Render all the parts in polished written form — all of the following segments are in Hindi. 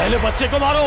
पहले बच्चे को मारो।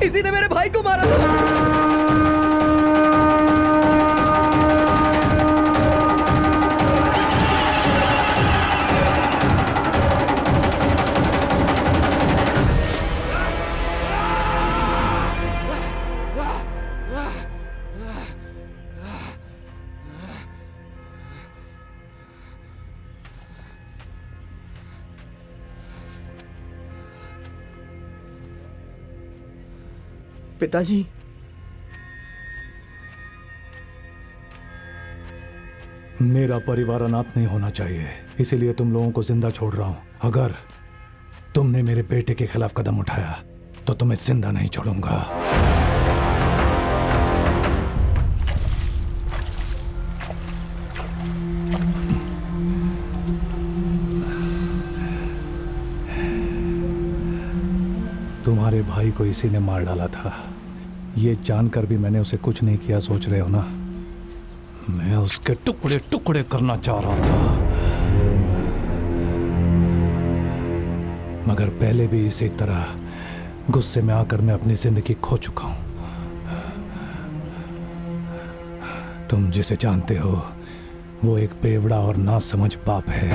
इसी ने मेरे भाई को मारा था। पिताजी, मेरा परिवार अनाथ नहीं होना चाहिए, इसीलिए तुम लोगों को जिंदा छोड़ रहा हूं। अगर तुमने मेरे बेटे के खिलाफ कदम उठाया तो तुम्हें जिंदा नहीं छोड़ूंगा। तुम्हारे भाई को इसी ने मार डाला था, ये जानकर भी मैंने उसे कुछ नहीं किया। सोच रहे हो ना, मैं उसके टुकड़े टुकड़े करना चाह रहा था, मगर पहले भी इसी तरह गुस्से में आकर मैं अपनी जिंदगी खो चुका हूं। तुम जिसे जानते हो वो एक बेवड़ा और नासमझ बाप है।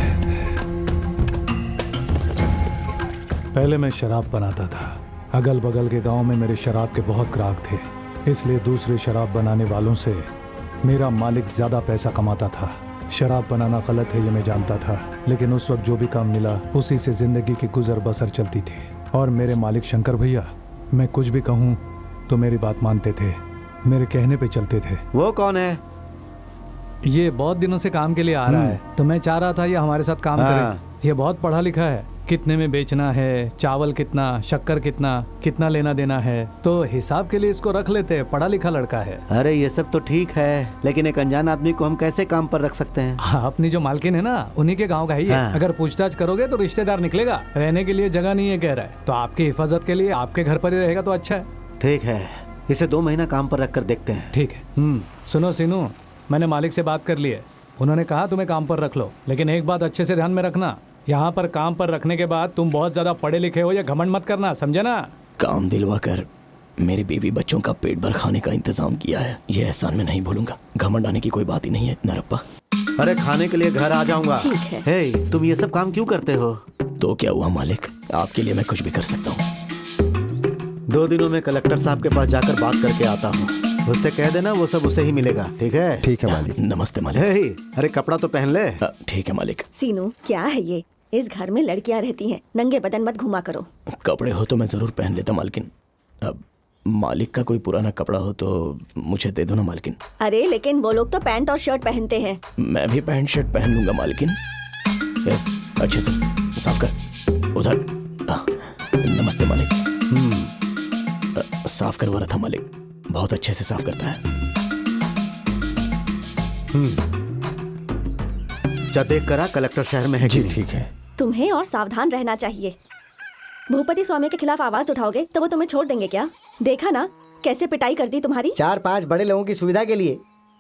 पहले मैं शराब बनाता था। अगल बगल के गांव में मेरे शराब के बहुत ग्राहक थे, इसलिए दूसरे शराब बनाने वालों से मेरा मालिक ज़्यादा पैसा कमाता था। शराब बनाना गलत है ये मैं जानता था, लेकिन उस वक्त जो भी काम मिला उसी से ज़िंदगी की गुजर बसर चलती थी। और मेरे मालिक शंकर भैया, मैं कुछ भी कहूँ तो मेरी बात मानते थे, मेरे कहने पे चलते थे। वो कौन है? ये बहुत दिनों से काम के लिए आ रहा है, तो मैं चाह रहा था ये हमारे साथ काम करे। ये बहुत पढ़ा लिखा है, कितने में बेचना है, चावल कितना, शक्कर कितना, कितना लेना देना है, तो हिसाब के लिए इसको रख लेते हैं। पढ़ा लिखा लड़का है। अरे ये सब तो ठीक है, लेकिन एक अनजान आदमी को हम कैसे काम पर रख सकते हैं? अपनी जो मालकिन है ना, उन्हीं के गांव का ही है। अगर पूछताछ करोगे तो रिश्तेदार निकलेगा। रहने के लिए जगह नहीं है कह रहा है, तो आपकी हिफाजत के लिए आपके घर पर ही रहेगा तो अच्छा है। ठीक है, इसे 2 महीना काम पर रख कर देखते हैं। ठीक है। सुनो सीनू, मैंने मालिक से बात कर ली है। उन्होंने कहा तुम्हें काम पर रख लो, लेकिन एक बात अच्छे से ध्यान में रखना, यहाँ पर काम पर रखने के बाद तुम बहुत ज्यादा पढ़े लिखे हो या घमंड मत करना, समझे ना? काम दिलवा कर मेरी बीवी बच्चों का पेट भर खाने का इंतजाम किया है, ये एहसान मैं नहीं भूलूंगा। घमंड आने की कोई बात ही नहीं है नरप्पा। अरे खाने के लिए घर आ जाऊंगा। ठीक है। हे, तुम ये सब काम क्यों करते हो? तो क्या हुआ मालिक, आपके लिए मैं कुछ भी कर सकता हूँ। 2 दिनों में कलेक्टर साहब के पास जाकर बात करके आता हूँ। उससे कह देना वो सब उसे ही मिलेगा। ठीक है? ठीक है मालिक। नमस्ते मालिक। हे, अरे कपड़ा तो पहन ले। ठीक है मालिक। सीनू, क्या है ये? इस घर में लड़कियां रहती हैं, नंगे बदन मत घुमा करो। कपड़े हो तो मैं जरूर पहन लेता मालकिन। अब मालिक का कोई पुराना कपड़ा हो तो मुझे दे दो ना मालकिन। अरे लेकिन वो लोग तो पैंट और शर्ट पहनते हैं। मैं भी पैंट शर्ट पहन लूंगा मालकिन। अच्छे से साफ कर उधर। नमस्ते मालिक। साफ करवा रहा था मालिक, बहुत अच्छे से साफ करता है। जा देख करा कलेक्टर शहर में है कि नहीं? ठीक है। तुम्हें और सावधान रहना चाहिए। भूपति स्वामी के खिलाफ आवाज उठाओगे तो वो तुम्हें छोड़ देंगे क्या? देखा ना कैसे पिटाई कर दी तुम्हारी। 4-5 बड़े लोगों की सुविधा के लिए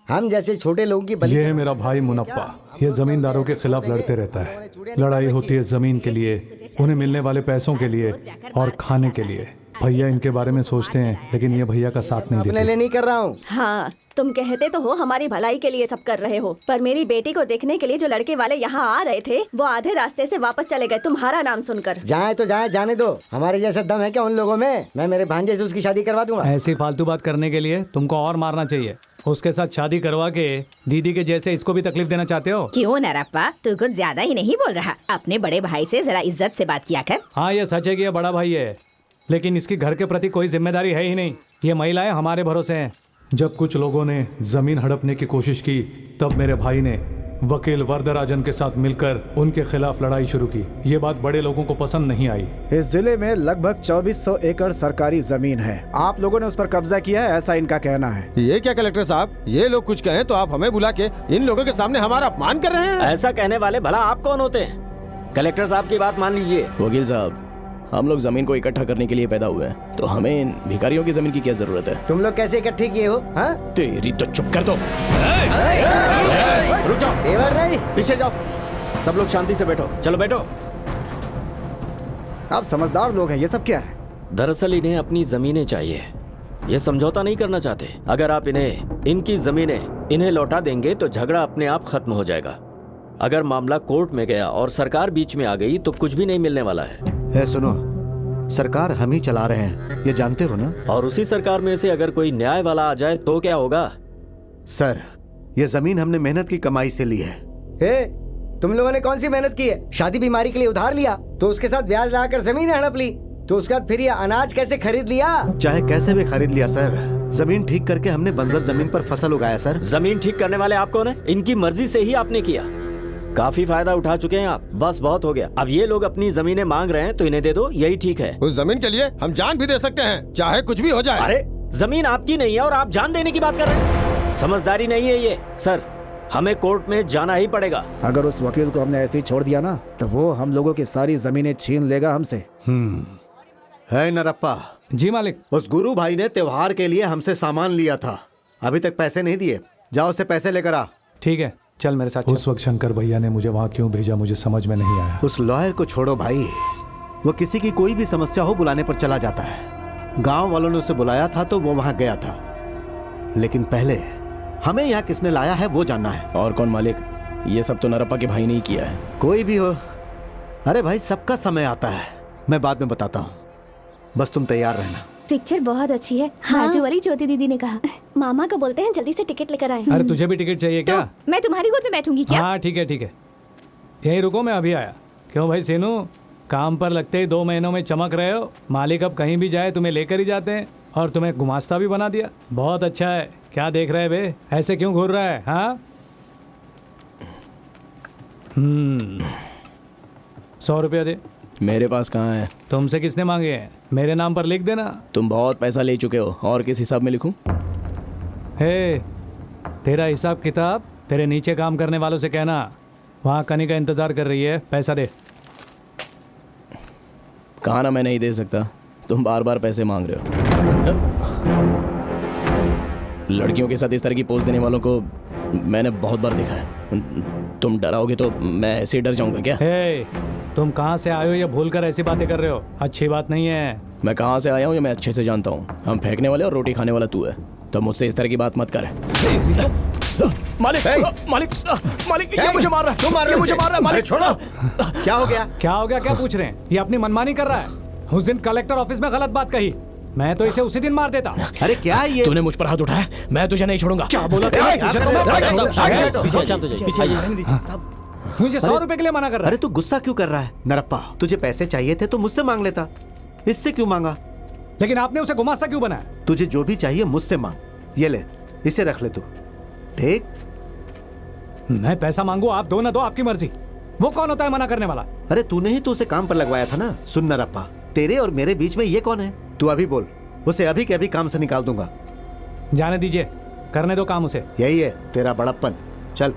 हम जैसे छोटे लोगों की बलि। ये है मेरा भाई मुनप्पा, ये जमींदारों के खिलाफ लड़ते रहता है। लड़ाई होती है जमीन के लिए, उन्हें मिलने वाले पैसों के लिए और खाने के लिए। भैया इनके बारे में सोचते हैं, लेकिन ये भैया का साथ नहीं अपने देते। लिए नहीं कर रहा हूँ। हाँ, तुम कहते तो हो हमारी भलाई के लिए सब कर रहे हो, पर मेरी बेटी को देखने के लिए जो लड़के वाले यहाँ आ रहे थे वो आधे रास्ते से वापस चले गए तुम्हारा नाम सुनकर। जाए तो जाए, जाने दो। हमारे जैसा दम है क्या उन लोगों में? मैं मेरे भांजे से उसकी शादी करवा दूंगा। ऐसी फालतू बात करने के लिए तुमको और मारना चाहिए। उसके साथ शादी करवा के दीदी के जैसे इसको भी तकलीफ देना चाहते हो? क्यों नरप्पा, तू कुछ ज्यादा ही नहीं बोल रहा? अपने बड़े भाई से जरा इज्जत से बात किया कर। हाँ, ये सच है कि ये बड़ा भाई है, लेकिन इसकी घर के प्रति कोई जिम्मेदारी है ही नहीं। ये महिलाएं हमारे भरोसे हैं। जब कुछ लोगों ने जमीन हड़पने की कोशिश की, तब मेरे भाई ने वकील वरदराजन के साथ मिलकर उनके खिलाफ लड़ाई शुरू की। ये बात बड़े लोगों को पसंद नहीं आई। इस जिले में लगभग 2400 एकड़ सरकारी जमीन है। आप लोगों ने उस पर कब्जा किया है, ऐसा इनका कहना है। ये क्या कलेक्टर साहब, ये लोग कुछ कहें तो आप हमें बुला के इन लोगों के सामने हमारा अपमान कर रहे हैं। ऐसा कहने वाले भला आप कौन होते हैं? कलेक्टर साहब की बात मान लीजिए। वकील साहब, हम लोग जमीन को इकट्ठा करने के लिए पैदा हुए हैं, तो हमें इन भिखारियों की जमीन की क्या जरूरत है? तुम लोग कैसे इकट्ठे किए हो? हाँ, तेरी तो चुप कर दो। रुक जाओ, तेवर नहीं। पीछे जाओ। सब लोग शांति से बैठो। चलो बैठो। आप समझदार लोग हैं, ये सब क्या है? दरअसल इन्हें अपनी जमीनें चाहिए, ये समझौता नहीं करना चाहते। अगर आप इनकी जमीनें इन्हें लौटा देंगे तो झगड़ा अपने आप खत्म हो जाएगा। अगर मामला कोर्ट में गया और सरकार बीच में आ गई तो कुछ भी नहीं मिलने वाला है। सुनो, सरकार हम ही चला रहे हैं, ये जानते हो ना? और उसी सरकार में से अगर कोई न्याय वाला आ जाए तो क्या होगा? सर, ये जमीन हमने मेहनत की कमाई से ली है। तुम लोगों ने कौन सी मेहनत की है? शादी बीमारी के लिए उधार लिया तो उसके साथ ब्याज लगाकर जमीन हड़प ली, तो उसके बाद फिर ये अनाज कैसे खरीद लिया? चाहे कैसे भी खरीद लिया सर। जमीन ठीक करके हमने बंजर जमीन पर फसल उगाया सर। जमीन ठीक करने वाले आप कौन है? इनकी मर्जी से ही आपने किया। काफी फायदा उठा चुके हैं आप, बस बहुत हो गया। अब ये लोग अपनी जमीनें मांग रहे हैं तो इन्हें दे दो, यही ठीक है। उस जमीन के लिए हम जान भी दे सकते हैं, चाहे कुछ भी हो जाए। अरे जमीन आपकी नहीं है और आप जान देने की बात कर रहे हैं? समझदारी नहीं है ये। सर, हमें कोर्ट में जाना ही पड़ेगा। अगर उस वकील को हमने ऐसे ही छोड़ दिया ना, तो वो हम लोगों की सारी जमीनें छीन लेगा हमसे। है नरप्पा? जी मालिक। उस गुरु भाई ने त्योहार के लिए हमसे सामान लिया था, अभी तक पैसे नहीं दिए। जाओ उससे पैसे लेकर आ। ठीक है, चल मेरे साथ। उस वक्त शंकर भैया ने मुझे वहाँ क्यों भेजा मुझे समझ में नहीं आया। उस लॉयर को छोड़ो भाई, वो किसी की कोई भी समस्या हो बुलाने पर चला जाता है। गांव वालों ने उसे बुलाया था तो वो वहां गया था, लेकिन पहले हमें यहाँ किसने लाया है वो जानना है। और कौन मालिक? ये सब तो नरप्पा के भाई ने ही किया है। कोई भी हो, अरे भाई सबका समय आता है, मैं बाद में बताता हूँ, बस तुम तैयार रहना। पिक्चर बहुत अच्छी है। बाजू वाली ज्योति दीदी ने कहा। मामा को बोलते हैं जल्दी से टिकट लेकर आए। अरे तुझे भी टिकट चाहिए क्या? तो मैं तुम्हारी गोद में बैठूंगी क्या? हाँ ठीक है ठीक है, यहीं रुको, मैं अभी आया। क्यों भाई सेनू, काम पर लगते ही 2 महीनों में चमक रहे हो। मालिक अब कहीं भी जाए तुम्हें लेकर ही जाते हैं, और तुम्हें गुमास्ता भी बना दिया। बहुत अच्छा है। क्या देख रहे बे, ऐसे क्यों घूर रहा है? हाँ 100 रुपया दे। मेरे पास कहाँ है? तुमसे किसने मांगे हैं? मेरे नाम पर लिख देना। तुम बहुत पैसा ले चुके हो, और किस हिसाब में लिखूं? हे, तेरा हिसाब किताब तेरे नीचे काम करने वालों से कहना, वहाँ कनिका इंतजार कर रही है। पैसा दे। कहा ना मैं नहीं दे सकता, तुम बार बार पैसे मांग रहे हो। लड़कियों के साथ इस तरह की पोज देने वालों को मैंने बहुत बार देखा है। तुम डराओगे तो मैं ऐसे डर जाऊंगा क्या? हे, तुम कहाँ से आए हो ये भूल कर ऐसी बातें कर रहे हो? अच्छी बात नहीं है। मैं कहाँ से आया हूँ ये मैं अच्छे से जानता हूँ। हम फेंकने वाले और रोटी खाने वाला तू है, तो मुझसे इस तरह की बात मत कर। मालिक मालिक मालिक, ये मुझे मार रहा है। तुम मार रहे हो मुझे मार रहा है मालिक। छोड़ो। क्या हो गया? क्या हो गया? क्या पूछ रहे हैं? ये अपनी मनमानी कर रहा है। उस दिन कलेक्टर ऑफिस में गलत बात कही, मैं तो इसे उसी दिन मार देता। अरे क्या है ये? तूने मुझ पर हाथ उठाया, मैं तुझे नहीं छोड़ूंगा। क्या बोला? मुझे 100 रुपए के लिए मना कर रहा है। अरे तू गुस्सा क्यों कर रहा है? नरप्पा, तुझे पैसे चाहिए थे तो मुझसे मांग लेता, इससे क्यों मांगा? लेकिन आपने उसे गुमास्ता क्यों बनाया? तुझे जो भी चाहिए मुझसे मांग, ये ले, इसे रख ले तू। ठीक? मैं पैसा मांगू, आप दो ना दो, आपकी मर्जी। वो कौन होता है मना करने वाला? अरे तूने ही तो उसे काम पर लगवाया था ना। सुन नरप्पा, तेरे और मेरे बीच में ये कौन है? तू अभी बोल, उसे अभी के अभी काम से निकाल दूंगा। जाने दीजिए, करने दो काम उसे। यही है तेरा बड़प्पन। चल।